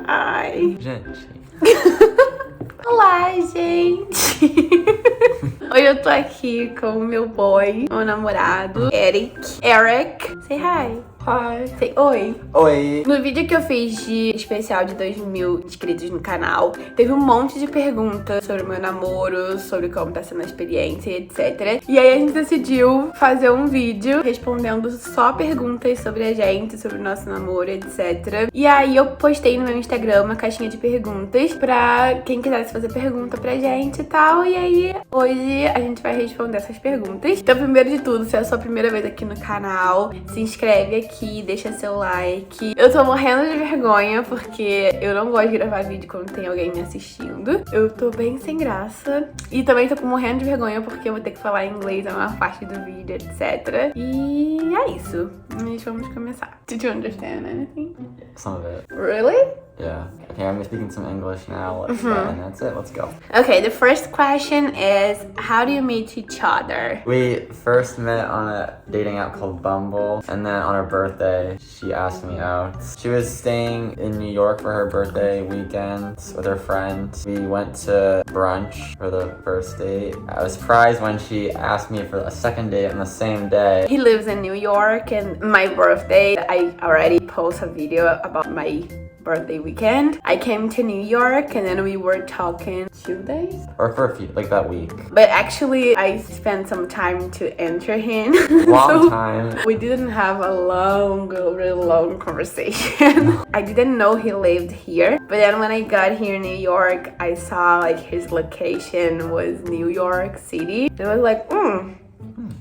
Ai. Gente. Olá, gente. Hoje eu tô aqui com o meu boy, meu namorado, Eric. Say hi. Hi. Say oi. Oi. No vídeo que eu fiz de especial de 2.000 inscritos no canal, teve um monte de perguntas sobre o meu namoro, sobre como tá sendo a experiência, etc. E aí a gente decidiu fazer um vídeo respondendo só perguntas sobre a gente, sobre o nosso namoro, etc. E aí eu postei no meu Instagram uma caixinha de perguntas pra quem quisesse fazer pergunta pra gente e tal. E aí hoje a gente vai responder essas perguntas. Então, primeiro de tudo, se é a sua primeira vez aqui no canal, se inscreve aqui, deixa seu like. Eu tô morrendo de vergonha porque eu não gosto de gravar vídeo quando tem alguém me assistindo. Eu tô bem sem graça. E também tô morrendo de vergonha porque eu vou ter que falar inglês a maior parte do vídeo, etc. E é isso. Mas vamos começar. Did you understand anything? Some of it. Really? Yeah. Okay, I'm speaking some English now. And that's it. Let's go. Okay, the first question is, how do you meet each other? We first met on a dating app called Bumble, and then on her birthday, she asked me out. She was staying in New York for her birthday weekend with her friend. We went to brunch for the first date. I was surprised when she asked me for a second date on the same day. He lives in New York, and my birthday, I already posted a video about my birthday weekend. I came to New York and then we were talking 2 days? Or for a few, like that week. But actually, I spent some time to enter him. Long time. We didn't have a really long conversation. I didn't know he lived here. But then when I got here in New York, I saw like his location was New York City. And I was like,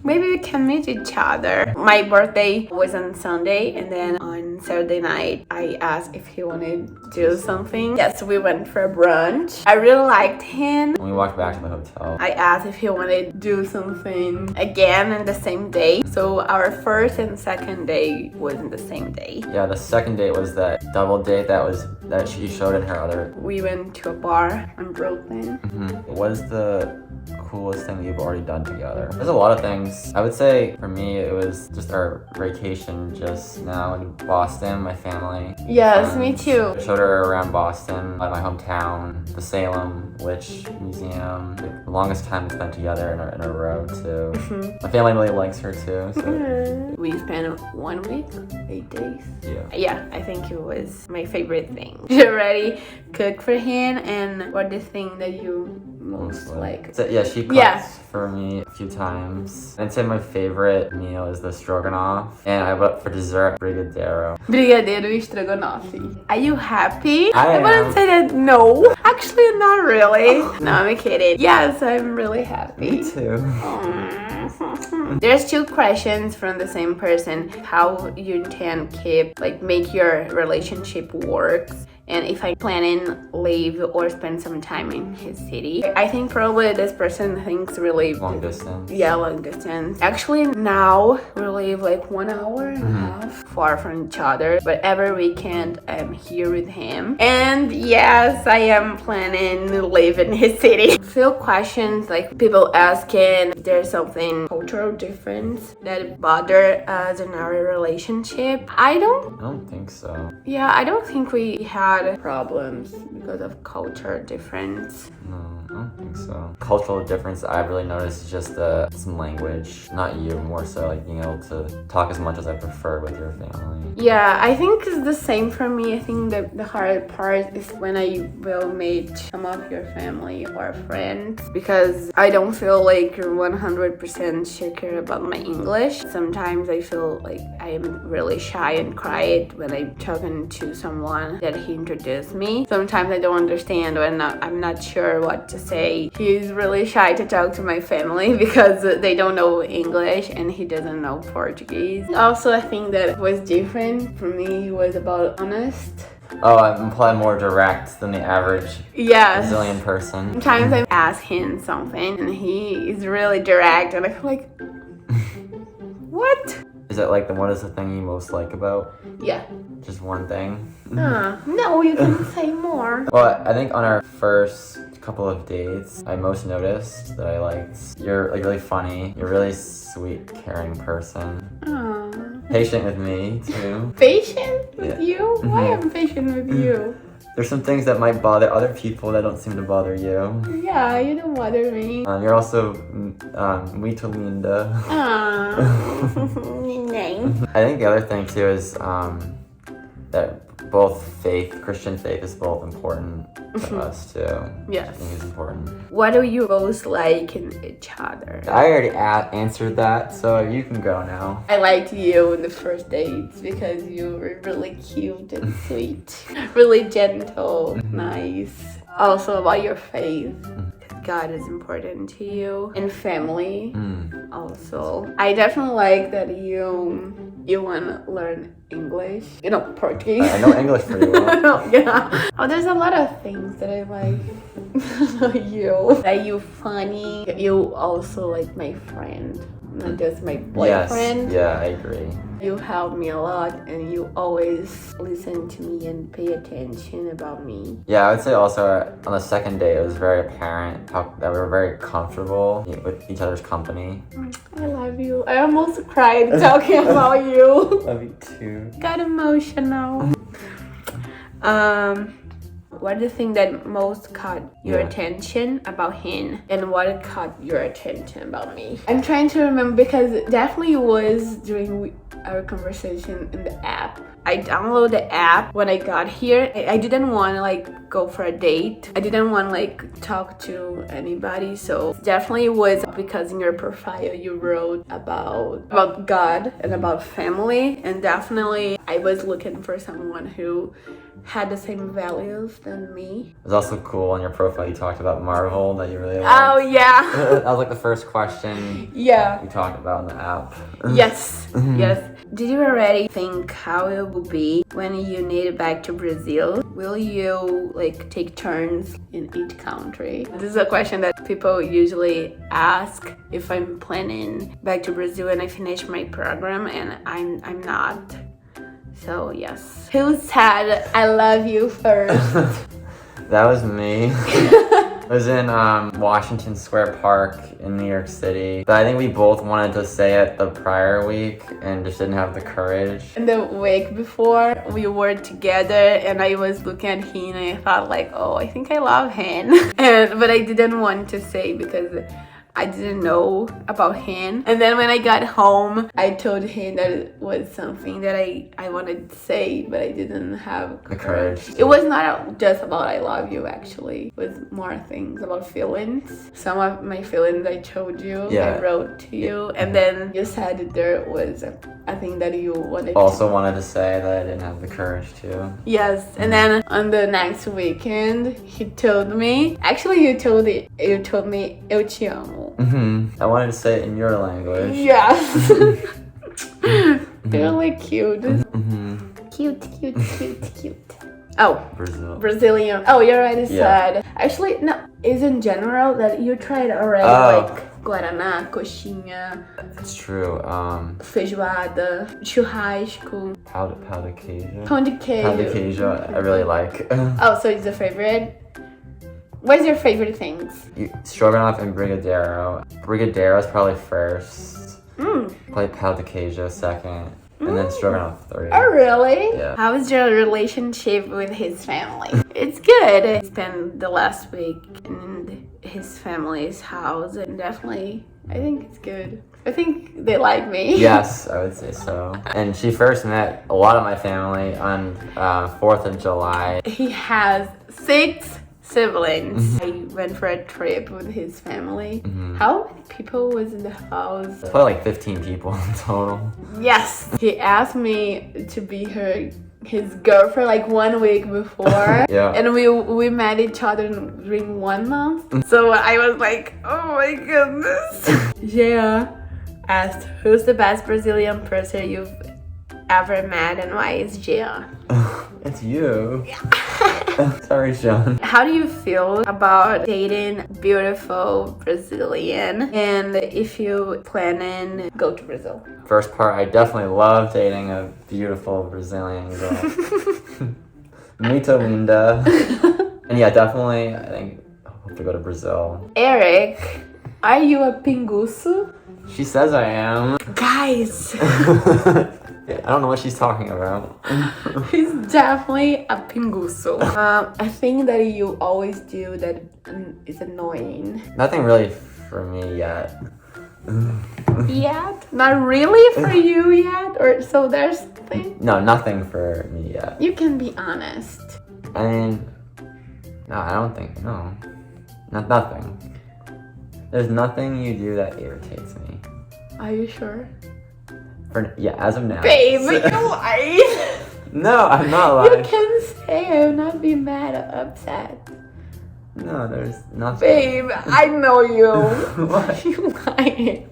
maybe we can meet each other. My birthday was on Sunday, and then on Saturday night, I asked if he wanted to do something. Yes, we went for a brunch. I really liked him. When we walked back to the hotel, I asked if he wanted to do something again on the same day. So our first and second day was in the same day. yeah, the second date was that double date that she showed in her other. We went to a bar in Brooklyn. What is the coolest thing that you've already done together? There's a lot of things. I would say for me it was just our vacation just now in Boston, my family. Yes, me too. I showed her around Boston, like my hometown, the Salem Witch Museum. The longest time we spent together in a row too. My family really likes her too. So. We spent 1 week, 8 days. Yeah. I think it was my favorite thing. You already cook for him, and what the thing that you most like? So, yeah, she cooks for me a few times. I'd say my favorite meal is the stroganoff, and I went for dessert brigadeiro. Brigadeiro e estrogonofe. Are you happy? I wouldn't am. say that. No, actually not really. No, I'm kidding. Yes, I'm really happy. Me too. There's 2 questions from the same person. How you can make your relationship works, and if I plan in live or spend some time in his city. I think probably this person thinks really Long distance. Yeah, long distance. Actually, now we live like 1 hour and a half far from each other, but every weekend I'm here with him. And yes, I am planning to live in his city. Few questions, like people asking if there's something cultural difference that bother us in our relationship. I don't think so. Yeah, I don't think we had problems because of culture difference. No, I don't think so. Cultural difference I've really noticed is just some language. Not you, more so like being able to talk as much as I prefer with your family. Yeah, I think it's the same for me. I think that the hard part is when I will meet some of your family or friends, because I don't feel like you're 100% secure about my English. Sometimes I feel like I'm really shy and quiet when I'm talking to someone that he introduced me. Sometimes I don't understand when I'm not sure what to say. He's really shy to talk to my family because they don't know English and he doesn't know Portuguese. Also, I think that was different. For me, he was about honest. Oh, I'm probably more direct than the average Brazilian person. Sometimes I ask him something and he is really direct and I feel like, what? Is it like what is the thing you most like about? Yeah. Just one thing? No, you can say more. Well, I think on our first couple of dates, I most noticed that I liked you're like really funny. You're a really sweet, caring person. Patient with me too. Patient with you? Why am I patient with you? There's some things that might bother other people that don't seem to bother you. Yeah, you don't bother me. You're also muito linda. Name. I think the other thing too is that Christian faith is both important to us too. Yes. I think it's important. What do you both like in each other? I already answered that, so you can go now. I liked you in the first dates because you were really cute and sweet, really gentle, nice. Also about your faith. God is important to you, and family also. I definitely like that you want to learn English, Portuguese. I know English pretty well. No, yeah. Oh, there's a lot of things that I like you. That you funny. You also like my friend, not just my boyfriend. Yes, yeah, I agree. You help me a lot, and you always listen to me and pay attention about me. Yeah, I would say also on the second date, it was very apparent that we were very comfortable with each other's company. I love you. I almost cried talking about you. Love you too. Got emotional. What do you think that most caught your attention about him, and what caught your attention about me? I'm trying to remember because it definitely was during our conversation in the app. I downloaded the app when I got here. I didn't want to go for a date. I didn't want to talk to anybody. So definitely was because in your profile you wrote about God and about family, and definitely I was looking for someone who had the same values than me. It was also cool on your profile you talked about Marvel that you really liked. Oh yeah. That was the first question you talked about in the app. Yes. Yes. Did you already think how it will be when you need it back to Brazil? Will you take turns in each country? This is a question that people usually ask if I'm planning back to Brazil and I finish my program, and I'm not. So yes. Who said I love you first? That was me. It was in Washington Square Park in New York City. But I think we both wanted to say it the prior week and just didn't have the courage. And the week before, we were together and I was looking at him and I thought I think I love him. But I didn't want to say because I didn't know about him. And then when I got home, I told him that it was something that I wanted to say, but I didn't have the courage. It was not just about I love you, actually. It was more things about feelings. Some of my feelings I told you, I wrote to you. And then you said that there was a thing that you wanted wanted to say that I didn't have the courage to. Yes, and then on the next weekend, he told me. Actually, you told me, eu te amo. I wanted to say it in your language. Yes. Really cute. Cute. Oh, Brazilian. Oh, you already said. Actually, no, it's in general that you tried already, Guaraná, coxinha. It's true. Feijoada, churrasco. Pão de queijo. Pão de queijo. Pão de queijo, I really like. Oh, so it's a favorite? What's your favorite things? Stroganoff and Brigadeiro. Brigadeiro is probably first. Probably pão de queijo second. And then Stroganoff third. Oh, really? Yeah. How is your relationship with his family? It's good. I spent the last week in his family's house, and definitely, I think it's good. I think they like me. Yes, I would say so. And she first met a lot of my family on 4th of July. He has 6 siblings. I went for a trip with his family. How many people was in the house? Probably 15 people in total. Yes. He asked me to be his girlfriend 1 week before. And we met each other during 1 month. So I was like, oh my goodness. Yeah. Asked, who's the best Brazilian person you've ever met and why is Gia? It's you. Sorry, Sean. How do you feel about dating beautiful Brazilian, and if you planning go to Brazil? First part, I definitely love dating a beautiful Brazilian girl. Muito linda. And yeah, definitely, I think I hope to go to Brazil. Eric, are you a pinguço? She says I am. Guys. I don't know what she's talking about. He's definitely a pinguço. A thing that you always do that is annoying. Nothing really for me yet. Yet? Not really for you yet? Or so there's thing? No, nothing for me yet. You can be honest. I mean, no, I don't think, no. Nothing. There's nothing you do that irritates me. Are you sure? Yeah, as of now. Babe, you lied. No, I'm not lying. You can say I will not be mad or upset. No, there's nothing. Babe, I know you. What? You lied.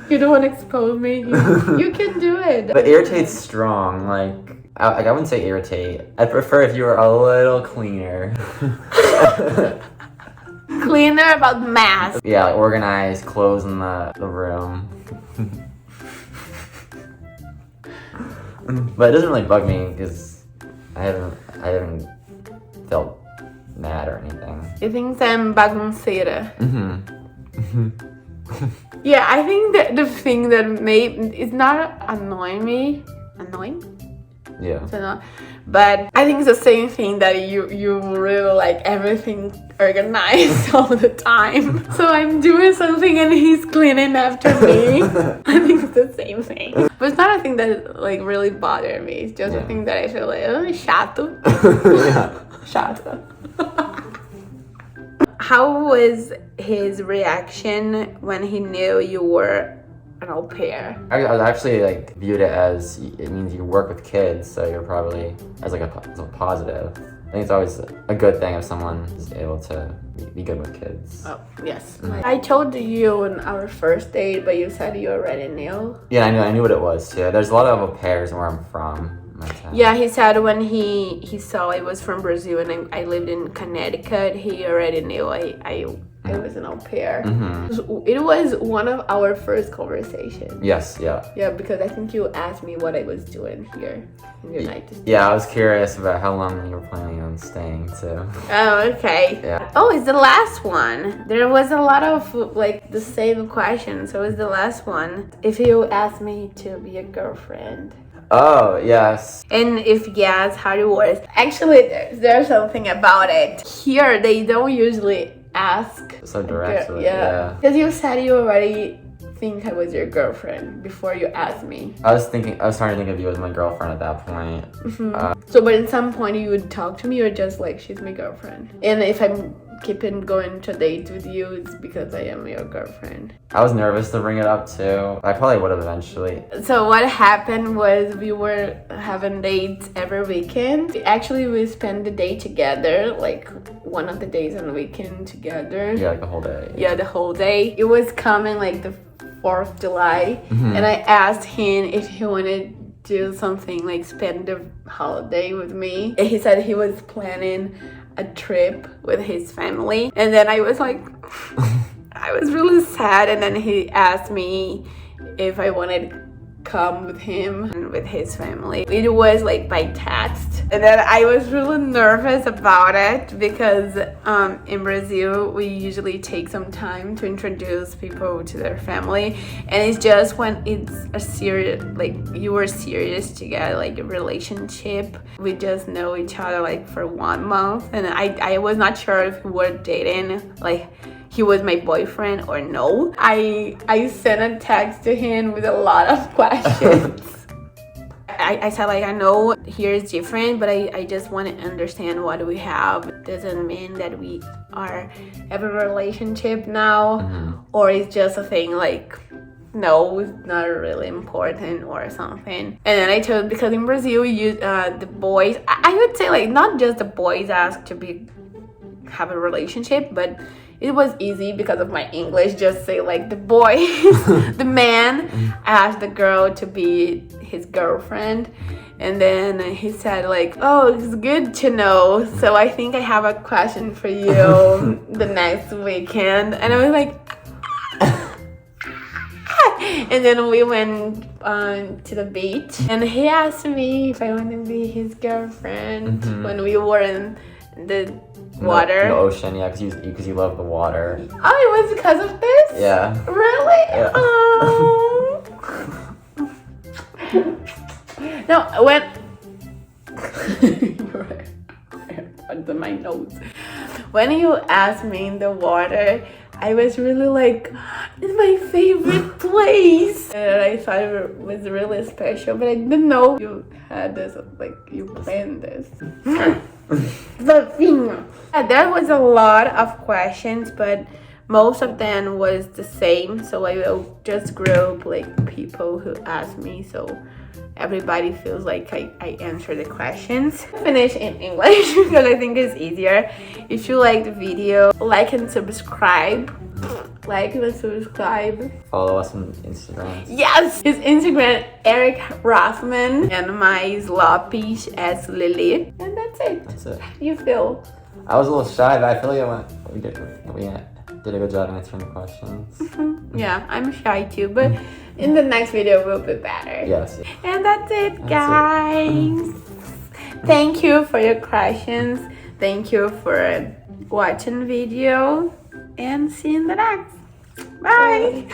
You don't want to expose me. You can do it. But irritate's strong. Like, I wouldn't say irritate. I'd prefer if you were a little cleaner. Cleaner about math. Yeah, like organized, clothes in the room. But it doesn't really bug me because I haven't felt mad or anything. You think I'm bagunceira? Mm-hmm. Yeah, I think that the thing that it's not annoying me. Annoying? Yeah. So not, but I think it's the same thing that you really like everything organized all the time. So I'm doing something and he's cleaning after me. I think it's the same thing. But it's not a thing that like really bothers me. It's just a thing that I feel like, oh, chato. Yeah. Chato. How was his reaction when he knew you were an au pair? I actually like viewed it as it means you work with kids, so you're probably as a positive. I think it's always a good thing if someone is able to be good with kids. Oh, yes. I told you on our first date, but you said you already knew. Yeah, I knew what it was too. There's a lot of au pairs where I'm from. Yeah, he said when he saw I was from Brazil and I lived in Connecticut, he already knew I was an au pair. Mm-hmm. It was one of our first conversations. Yes, yeah. Yeah, because I think you asked me what I was doing here in the United States. Yeah, I was curious about how long you were planning on staying too. Oh, okay. Yeah. Oh, it's the last one. There was a lot of like the same questions, so it's the last one. If you asked me to be a girlfriend. Oh, yes. And if yes, how it works. Actually, there's something about it. Here, they don't usually ask. So directly, yeah. Because you said you already think I was your girlfriend before you asked me. I was starting to think of you as my girlfriend at that point. So, but at some point you would talk to me or just like, she's my girlfriend. And if I'm keeping going to date with you, it's because I am your girlfriend. I was nervous to bring it up too. I probably would have eventually. So what happened was we were having dates every weekend. Actually, we spent the day together, like one of the days on the weekend together. Yeah, like the whole day. Yeah, the whole day. It was coming like the 4th of July. And I asked him if he wanted to do something like spend the holiday with me. And he said he was planning a trip with his family, and then I was like I was really sad, and then he asked me if I wanted to come with him and with his family. It was like by text, and then I was really nervous about it because in Brazil we usually take some time to introduce people to their family, and it's just when it's a serious, like you were serious together, like a relationship. We just know each other like for 1 month, and I was not sure if we were dating, like he was my boyfriend or no. I sent a text to him with a lot of questions. I said like, I know here is different, but I just want to understand what we have. It doesn't mean that we have a relationship now, or it's just a thing like, no, it's not really important or something. And then I told, because in Brazil, the boys, I would say like not just the boys ask to have a relationship, but it was easy because of my English. Just say like the boy, the man asked the girl to be his girlfriend. And then he said like, oh, it's good to know. So I think I have a question for you the next weekend. And I was like, and then we went to the beach. And he asked me if I want to be his girlfriend when we were in the water. In the ocean, yeah, because you love the water. Oh, it was because of this? Yeah. Really? Yeah. Oh. No, when under my nose. When you asked me in the water, I was really like, it's my favorite place. And I thought it was really special, but I didn't know you had this, like, you planned this. The thing. Yeah, there was a lot of questions, but most of them was the same. So I will just group like people who asked me, so everybody feels like I answer the questions. Finish in English because I think it's easier. If you like the video, like and subscribe. Like and subscribe. Follow us on Instagram. Yes! His Instagram, Eric Rothman, and my Sloppy as Lily. And that's it. That's it. How do you feel? I was a little shy, but I feel like we did a good job answering the questions. Yeah, I'm shy too, but in the next video will be better. Yes. And that's it, guys. Thank you for your questions. Thank you for watching video. And see you in the next. Bye.